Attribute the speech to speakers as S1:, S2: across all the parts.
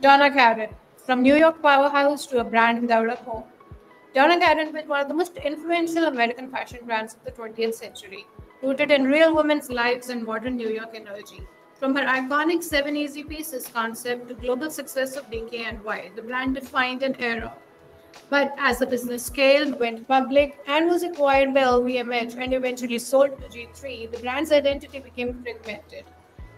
S1: Donna Karan, from New York powerhouse to a brand without a home. Donna Karan was one of the most influential American fashion brands of the 20th century, rooted in real women's lives and modern New York energy. From her iconic 7 Easy Pieces concept to global success of DKNY, the brand defined an era. But as the business scaled, went public, and was acquired by LVMH and eventually sold to G3, the brand's identity became fragmented.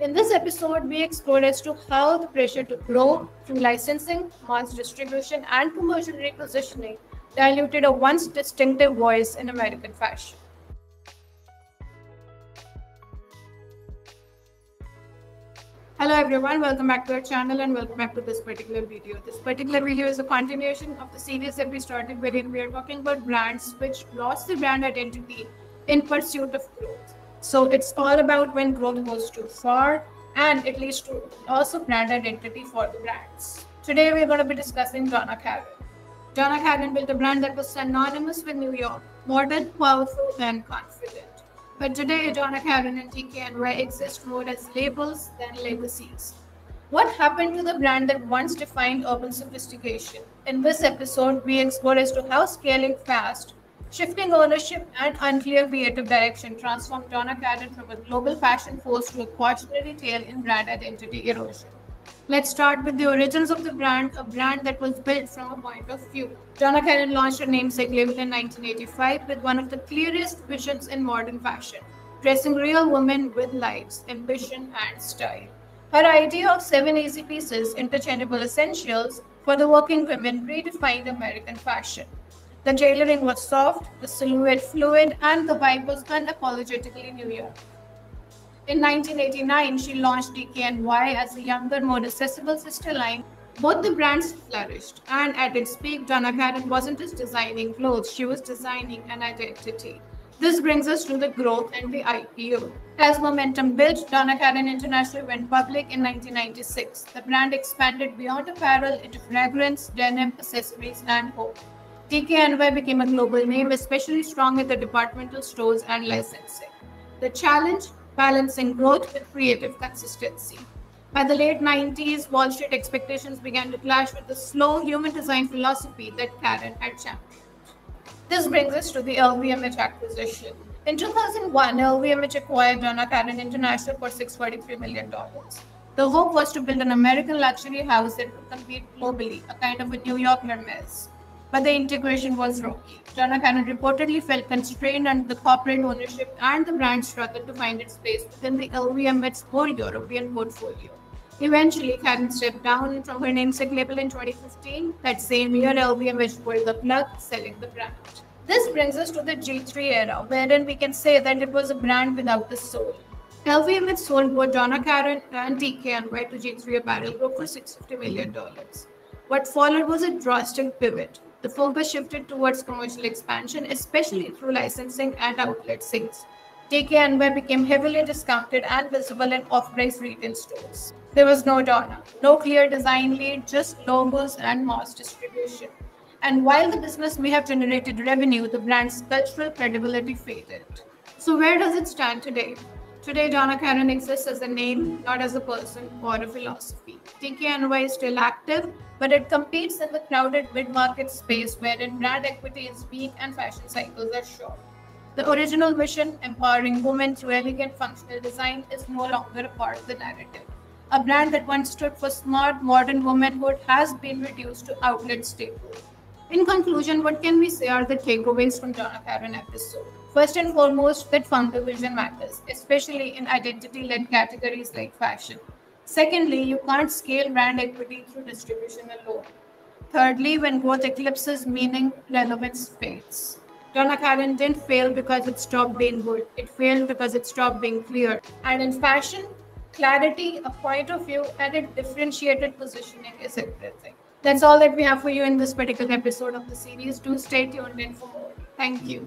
S1: In this episode, we explore as to how the pressure to grow through licensing, mass distribution, and commercial repositioning diluted a once distinctive voice in American fashion. Hello everyone, welcome back to our channel and welcome back to this particular video. This particular video is a continuation of the series that we started wherein we are talking about brands which lost their brand identity in pursuit of growth. So it's all about when growth goes too far and it leads to loss of brand identity for the brands. Today we're going to be discussing Donna Karan. Donna Karan built a brand that was synonymous with New York, modern, powerful and confident. But today, Donna Karan and DKNY exist more as labels than legacies. What happened to the brand that once defined urban sophistication? In this episode, we explore as to how scaling fast, shifting ownership, and unclear creative direction transformed Donna Karan from a global fashion force to a cautionary tale in brand identity erosion. Let's start with the origins of the brand, a brand that was built from a point of view. Donna Karan launched her namesake label in 1985 with one of the clearest visions in modern fashion, dressing real women with lives, ambition, and style. Her idea of 7 easy pieces, interchangeable essentials, for the working women redefined American fashion. The tailoring was soft, the silhouette fluid, and the vibe was unapologetically New York. In 1989, she launched DKNY as a younger, more accessible sister line. Both the brands flourished, and at its peak, Donna Karan wasn't just designing clothes, she was designing an identity. This brings us to the growth and the IPO. As momentum built, Donna Karan International went public in 1996. The brand expanded beyond apparel into fragrance, denim, accessories, and home. DKNY became a global name, especially strong in the departmental stores and licensing. The challenge? Balancing growth with creative consistency. By the late 90s, Wall Street expectations began to clash with the slow human design philosophy that Karan had championed. This brings us to the LVMH acquisition. In 2001, LVMH acquired Donna Karan International for $643 million. The hope was to build an American luxury house that would compete globally, a kind of a New York Hermes. But the integration was rocky. Donna Karan reportedly felt constrained under the corporate ownership, and the brand struggled to find its place within the LVMH's whole European portfolio. Eventually, Karan stepped down from her namesake label in 2015. That same year, LVMH pulled the plug, selling the brand. This brings us to the G3 era, wherein we can say that it was a brand without a soul. LVMH sold both Donna Karan and DKNY to G3 Apparel Group for $650 million. What followed was a drastic pivot. The focus shifted towards commercial expansion, especially through licensing and outlet sales. DKNY became heavily discounted and visible in off-price retail stores. There was no Donna, no clear design lead, just logos and mass distribution. And while the business may have generated revenue, the brand's cultural credibility faded. So where does it stand today? Today, Donna Karan exists as a name, not as a person or a philosophy. DKNY is still active, but it competes in the crowded mid-market space wherein brand equity is weak and fashion cycles are short. The original vision, empowering women through elegant functional design, is no longer a part of the narrative. A brand that once stood for smart, modern womanhood has been reduced to outlet staple. In conclusion, what can we say are the takeaways from Donna Karan episode? First and foremost, that founder vision matters, especially in identity-led categories like fashion. Secondly, you can't scale brand equity through distribution alone. Thirdly, when growth eclipses meaning, relevance fades. Donna Karan didn't fail because it stopped being good. It failed because it stopped being clear. And in fashion, clarity, a point of view, and a differentiated positioning is everything. That's all that we have for you in this particular episode of the series. Do stay tuned in for more. Thank you.